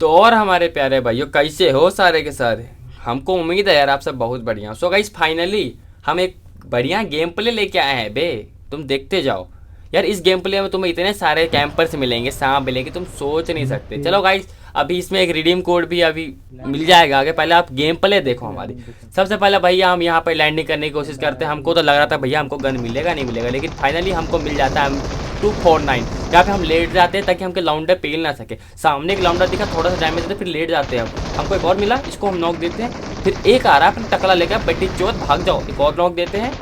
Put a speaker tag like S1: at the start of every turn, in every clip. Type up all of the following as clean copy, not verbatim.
S1: तो और हमारे प्यारे भाइयों कैसे हो सारे के सारे। हमको उम्मीद है यार आप सब बहुत बढ़िया। सो गाइस फाइनली हम एक बढ़िया गेम प्ले लेके आए हैं बे। तुम देखते जाओ यार, इस गेम प्ले में तुम्हें इतने सारे कैंपर्स मिलेंगे, सांप मिलेंगे, तुम सोच नहीं सकते। चलो गाइस अभी इसमें एक रिडीम कोड भी अभी मिल जाएगा आगे। पहले आप गेम प्ले देखो हमारी। सबसे पहले भैया हम यहाँ पे लैंडिंग करने की कोशिश करते हैं। हमको तो लग रहा था भैया हमको गन मिलेगा नहीं मिलेगा, लेकिन फाइनली हमको मिल जाता है। हम 249 यहाँ पे हम लेट जाते हैं ताकि हमके लाउंडर पेल ना सके। सामने एक लाउंडर दिखा, थोड़ा सा डैमेज देते फिर लेट जाते हैं। हमको एक और मिला, इसको हम नॉक देते हैं। फिर एक आ रहा है अपना टकला लेकर, बेटी चोत भाग जाओ, एक और नॉक देते हैं।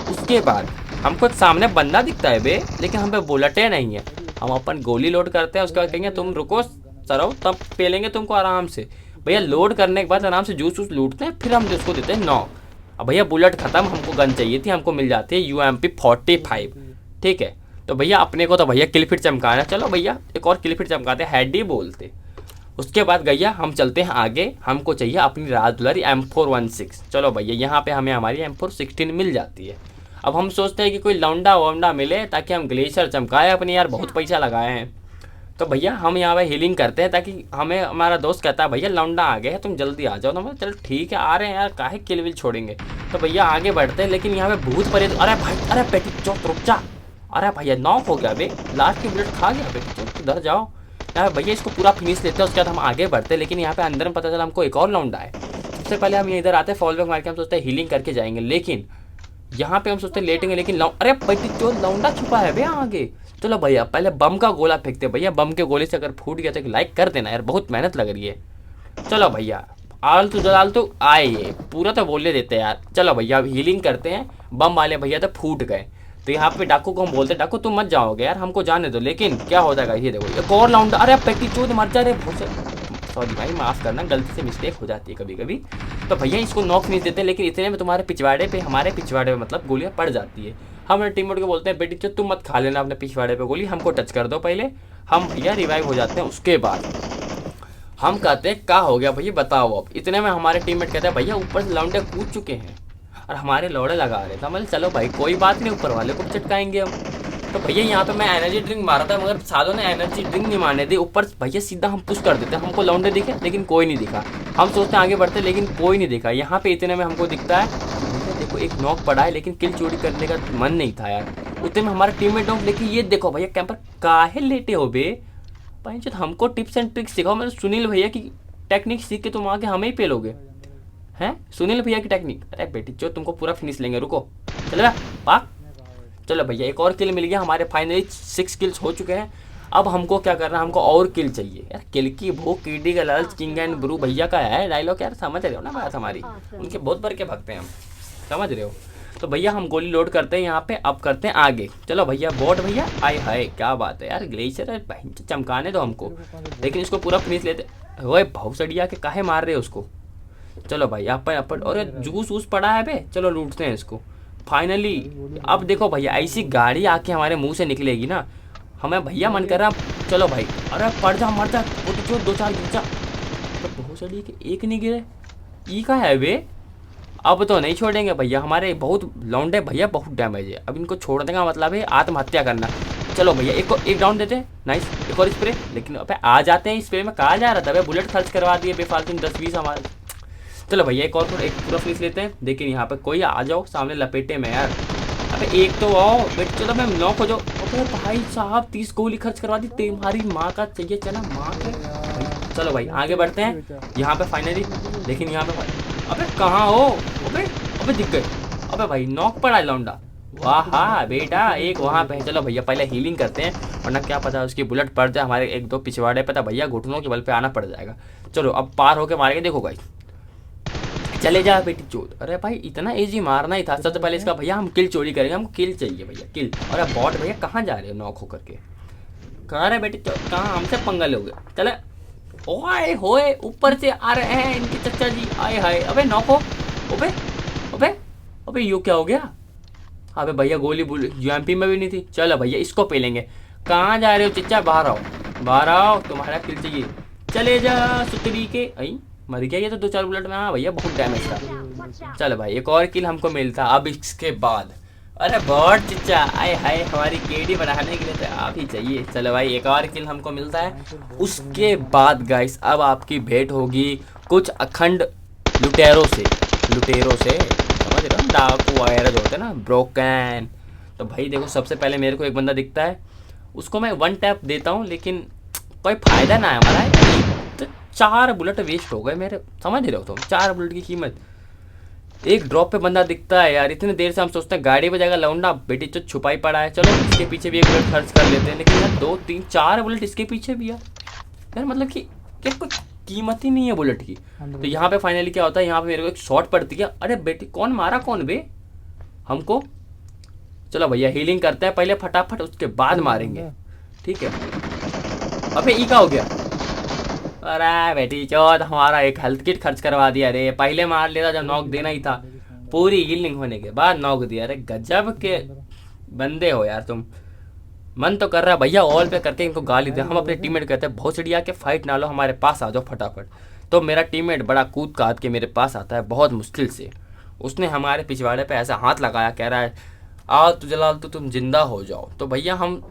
S1: उसके बाद हमको एक सामने बंदा दिखता है बे, लेकिन हम पे बुलेटें नहीं है। हम अपन गोली लोड करते हैं, उसके बाद कहेंगे तुम रुको सरो, तब पेलेंगे तुमको आराम से। भैया लोड करने के बाद आराम से जूस वूस लूटते हैं, फिर हम उसको देते हैं नॉक। अब भैया बुलेट खत्म, हमको गन चाहिए थी, हमको मिल जाती है UMP45। ठीक है, तो भैया अपने को तो भैया किल फिट चमकाना। चलो भैया एक और किल फिट चमकाते हैं, हेड ही बोलते। उसके बाद भैया हम चलते हैं आगे। हमको चाहिए अपनी राज दुलारी M416। चलो भैया यहाँ पे हमें हमारी M416 मिल जाती है। अब हम सोचते हैं कि कोई लौंडा वोंडा मिले ताकि हम ग्लेशियर चमकाए अपने, यार बहुत पैसा लगाए हैं। तो भैया हम यहाँ पे हीलिंग करते हैं ताकि हमें हमारा दोस्त कहता है भैया लौंडा आ गए हैं तुम जल्दी आ जाओ। तो मैं चल ठीक है आ रहे हैं यार, काहे किल विल छोड़ेंगे। तो भैया आगे बढ़ते हैं, लेकिन यहाँ पे भूत परे। अरे भाई अरे बेटी चौक रुक जा। अरे भैया नॉक हो गया बे, लास्ट की बुलेट खा गया बेटी चौक, उधर जाओ। यार भैया इसको पूरा फिनिश लेते हैं, उसके बाद हम आगे बढ़ते हैं। लेकिन यहाँ पे अंदर में पता चला हमको एक और लौंडा है। सबसे पहले हम इधर आते हैं, फॉल बैक मार के हम सोचते हैं हीलिंग करके जाएंगे, लेकिन यहाँ पे हम सोचते हैं लेटेंगे, लेकिन अरे बेटी चौक लौंडा छुपा है बे आगे। चलो भैया पहले बम का गोला फेंकते हैं। भैया बम के गोले से अगर फूट गया तो एक लाइक कर देना यार, बहुत मेहनत लग रही है। चलो भैया आलतू जलालतू आए, ये पूरा तो बोले देते हैं यार। चलो भैया अब हीलिंग करते हैं। बम वाले भैया तो फूट गए, तो यहाँ पे डाकू को हम बोलते हैं डाकू तुम मत जाओगे यार, हमको जाने दो। लेकिन क्या हो जाएगा ये देखो, एक और लाउंड। अरे पेटी चूत मर जा रहे, सॉरी भाई माफ करना, गलती से मिस्टेक हो जाती है कभी कभी। तो भैया इसको नॉक नहीं देते, लेकिन इतने में तुम्हारे पिछवाड़े पे, हमारे पिछवाड़े पे मतलब गोलियां पड़ जाती है। हम अपने टीममेट को बोलते हैं बेटी चो तुम मत खा लेना अपने पिछवाड़े पे गोली, हमको टच कर दो पहले। हम भैया रिवाइव हो जाते हैं। उसके बाद हम कहते हैं क्या हो गया भैया बताओ। अब इतने में हमारे टीममेट कहते हैं भैया ऊपर से लौंडे कूद चुके हैं और हमारे लौड़े लगा रहे थे। मतलब चलो भाई कोई बात नहीं, ऊपर वाले को चटकाएंगे हम। तो भैया यहाँ पे मैं एनर्जी ड्रिंक मारा था, मगर सालों ने एनर्जी ड्रिंक नहीं मारने दी। ऊपर भैया सीधा हम पुश कर देते हैं। हमको लौंडे दिखे लेकिन कोई नहीं दिखा। हम सोचते हैं आगे बढ़ते, लेकिन कोई नहीं दिखा। यहाँ पे इतने में हमको दिखता है देखो एक नॉक पड़ा है, लेकिन किल चोरी करने का मन नहीं था यार। उतने में हमारा टीममेट नॉक, लेकिन ये देखो भैया कैंपर काहे लेटे हो बे भाई। जो हमको टिप्स एंड ट्रिक्स सिखाओ। मैंने सुनील भैया की टेक्निक सीख के तुम आके हमें ही पेलोगे हैं, सुनील भैया की टेक्निक। अरे बेटी जो तुमको पूरा फिनिश लेंगे, रुको चलो पाक। चलो भैया एक और किल मिल गया हमारे, फाइनली 6 किल्स हो चुके हैं। अब हमको क्या करना है, हमको और किल चाहिए यार। किल की भूख कीडी का लालच, किंग एंड ब्रू भैया का है डायलॉग यार, समझ रहे हो ना बात हमारी। उनके बहुत भर के भगते हैं हम, समझ रहे हो। तो भैया हम गोली लोड करते हैं यहाँ पे। अब करते हैं आगे। चलो भैया बोट भैया आए हाय क्या बात है यार, ग्लेशियर है भाई चमकाने दो हमको, लेकिन इसको पूरा फिनिश लेते। ओए भौसड़िया के काहे मार रहे हो उसको। चलो भाई अपन और जूस वूस पड़ा है बे, चलो लूटते हैं इसको फाइनली। अब देखो भैया ऐसी गाड़ी आके हमारे मुंह से निकलेगी ना, हमें भैया मन कर रहा। चलो भाई अरे पड़ जा मर जा, वो तो 2-4 गिर जा। तो भौसड़ी के एक नहीं गिरे, ई का है बे। अब तो नहीं छोड़ेंगे भैया, हमारे बहुत लौंडे भैया बहुत डैमेज है। अब इनको छोड़ने का मतलब है आत्महत्या करना। चलो भैया एक डाउन देते, नाइस। एक और स्प्रे, लेकिन अब आ जाते हैं स्प्रे में। कहा जा रहा था भाई, बुलेट खर्च करवा दिए बेफालतू 10-20 हमारे। चलो भैया एक पूरा फिनिश लेते हैं। लेकिन यहाँ पे कोई आ जाओ सामने लपेटे में यार। अबे एक तो आओ बेट, चलो मैं नॉक हो जाओ। अबे भाई साहब 30 गोली खर्च करवा दी, तुम्हारी माँ का चाहिए चला माँ के। चलो भाई आगे बढ़ते हैं यहाँ पे फाइनली। लेकिन यहाँ पे अबे कहाँ हो, अबे दिख गए। अबे भाई नॉक पड़ा है लौंडा, वाह बेटा एक वहाँ पे। चलो भैया पहले हीलिंग करते हैं, वरना क्या पता उसकी बुलेट पड़ जाए हमारे 1-2 पिछवाड़े पे, तो भैया घुटनों के बल पे आना पड़ जाएगा। चलो अब पार होके मारेंगे, देखो भाई चले जा बेटी चोट। अरे भाई इतना इजी मारना ही था। सबसे पहले इसका भैया हम किल चोरी करेंगे, हमको किल चाहिए भैया किल। और अब बॉट भैया कहाँ जा रहे हो नॉक होकर के, कहाँ रहे बेटी चोट, कहाँ हमसे पंगा लोगे। चले ओए होए ऊपर से आ रहे हैं इनके चचा जी, आए हाय। अबे नॉक हो, अबे अबे अबे यू क्या हो गया। अबे भैया गोली UMP में भी नहीं थी। चलो भैया इसको पेलेंगे। कहाँ जा रहे हो चचा, बाहर आओ बाहर आओ, तुम्हारा किल चाहिए। चले जा सुतरी के। आई मर गया ये तो 2-4 बुलेट में। हाँ भैया बहुत डैमेज था। चलो भाई एक और किल हमको मिलता। अब इसके बाद अरे बहुत चिच्चा, आए हाय, हमारी केडी बढ़ाने के लिए तो आप ही चाहिए। चलो भाई, एक और किल हमको मिलता है। उसके बाद गाइस अब आपकी भेंट होगी कुछ अखंड लुटेरों से समझ रहे हो, डाकू वगैरह जो होते हैं ना, ब्रोकन। तो भाई देखो, सबसे पहले मेरे को एक बंदा दिखता है, उसको मैं वन टैप देता हूँ, लेकिन कोई फायदा ना है हमारा। तो 4 बुलेट वेस्ट हो गए मेरे, समझ रहे हो तुम, 4 बुलेट की कीमत। एक ड्रॉप पे बंदा दिखता है यार, इतनी देर से हम सोचते हैं गाड़ी पे जाएगा लौंडा, बेटी तो छुपाई पड़ा है, चलो इसके पीछे भी एक बुलेट खर्च कर लेते हैं। लेकिन यार 2 3 4 बुलेट इसके पीछे भी यार मतलब कि क्या कुछ कीमत ही नहीं है बुलेट की। तो यहाँ पे फाइनली क्या होता है, यहाँ पे मेरे को एक शॉट पड़ती है। अरे बेटी, कौन मारा कौन बे हमको? चलो भैया हीलिंग करते हैं पहले फटाफट, उसके बाद मारेंगे, ठीक है। अबे ई का हो गया? अरे बेटी चौथ, हमारा एक हेल्थ किट खर्च करवा दिया रे, पहले मार लेता जब नॉक देना ही था। पूरी हीलिंग होने के बाद नॉक दिया। अरे गजब के बंदे हो यार तुम। मन तो कर रहा है भैया ऑल पे करके इनको गाली दे। हम अपने टीममेट कहते हैं भोसड़िया के फाइट ना लो, हमारे पास आ जाओ फटाफट। तो मेरा टीममेट बड़ा कूद काद के मेरे पास आता है बहुत मुश्किल से। उसने हमारे पिछवाड़े पे ऐसा हाथ लगाया, कह रहा है आओ तो जलाल तो तुम जिंदा हो जाओ। तो भैया हम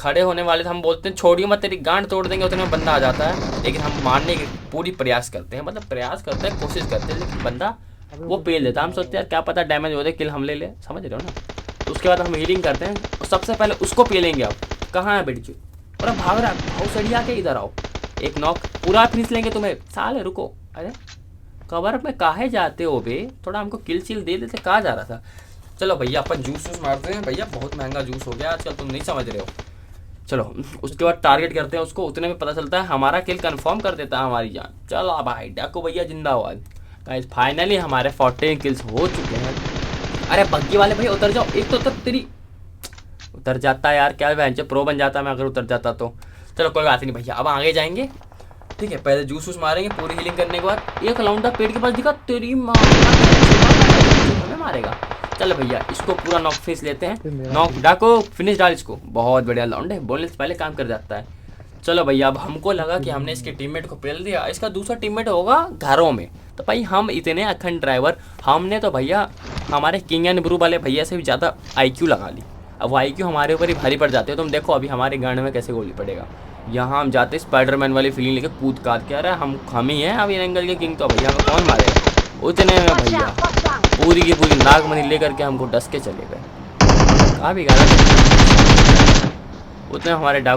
S1: खड़े होने वाले थे, हम बोलते हैं छोड़िए मत, तेरी गांड तोड़ देंगे। उतने में बंदा आ जाता है, लेकिन हम मारने की पूरी प्रयास करते हैं, मतलब प्रयास करते हैं, कोशिश करते हैं, लेकिन बंदा वो पेल देता है। हम सोचते हैं यार क्या पता डैमेज हो जाए, किल हम ले ले, समझ रहे हो ना। तो उसके बाद हम हीलिंग करते हैं और सबसे पहले उसको पेलेंगे। अब कहाँ है बेटी? और भाग रहा है, भाव सड़ी आके इधर आओ, एक नॉक पूरा फिनिश लेंगे तुम्हें। साले रुको, अरे कवर में काहे जाते हो बे, थोड़ा हमको किल चिल दे देते, कहाँ जा रहा था। चलो भैया अपन जूस वूस मारते हैं, भैया बहुत महंगा जूस हो गया आजकल, तुम नहीं समझ रहे हो। चलो उसके बाद टारगेट करते हैं उसको, उतने में पता चलता है हमारा किल कंफर्म कर देता है हमारी जान। चलो भाई डाकू भैया जिंदाबाद। गाइस फाइनली हमारे 14 किल्स हो चुके हैं। अरे बग्गी वाले भाई उतर जाओ, एक तो उतर, तेरी उतर जाता है यार, क्या बहन प्रो बन जाता मैं अगर उतर जाता तो। चलो कोई बात नहीं भैया, अब आगे जाएंगे, ठीक है। पहले जूस वूस मारेंगे पूरी हीलिंग करने के बाद। एक लौंडा पेड़ के पास दिखा, तेरी माँ हमें मारेगा। चलो भैया इसको पूरा नॉक फिनिश लेते हैं, नॉक डाको फिनिश डाल इसको। बहुत बढ़िया लौंडे, बोलने से पहले काम कर जाता है। चलो भैया अब हमको लगा कि हमने इसके टीममेट को पेल दिया, इसका दूसरा टीममेट होगा घरों में। तो भाई हम इतने अखंड ड्राइवर, हमने तो भैया हमारे किंग एंड ब्रू वाले भैया से भी ज़्यादा IQ लगा ली। अब वो IQ हमारे ऊपर ही भारी पड़ जाते हो। तुम देखो अभी हमारे गांड में कैसे गोली पड़ेगा। यहाँ हम जाते स्पाइडरमैन वाली फीलिंग लेके कूद काद के, अरे हम ही हैं अब इन एंगल के किंग, तो भैया हमें कौन मारेगा। उतने में भैया पूरी की पूरी नागमणि लेकर के हमको डस के चले गए। कहाँ भी गया उतने हमारे डाकू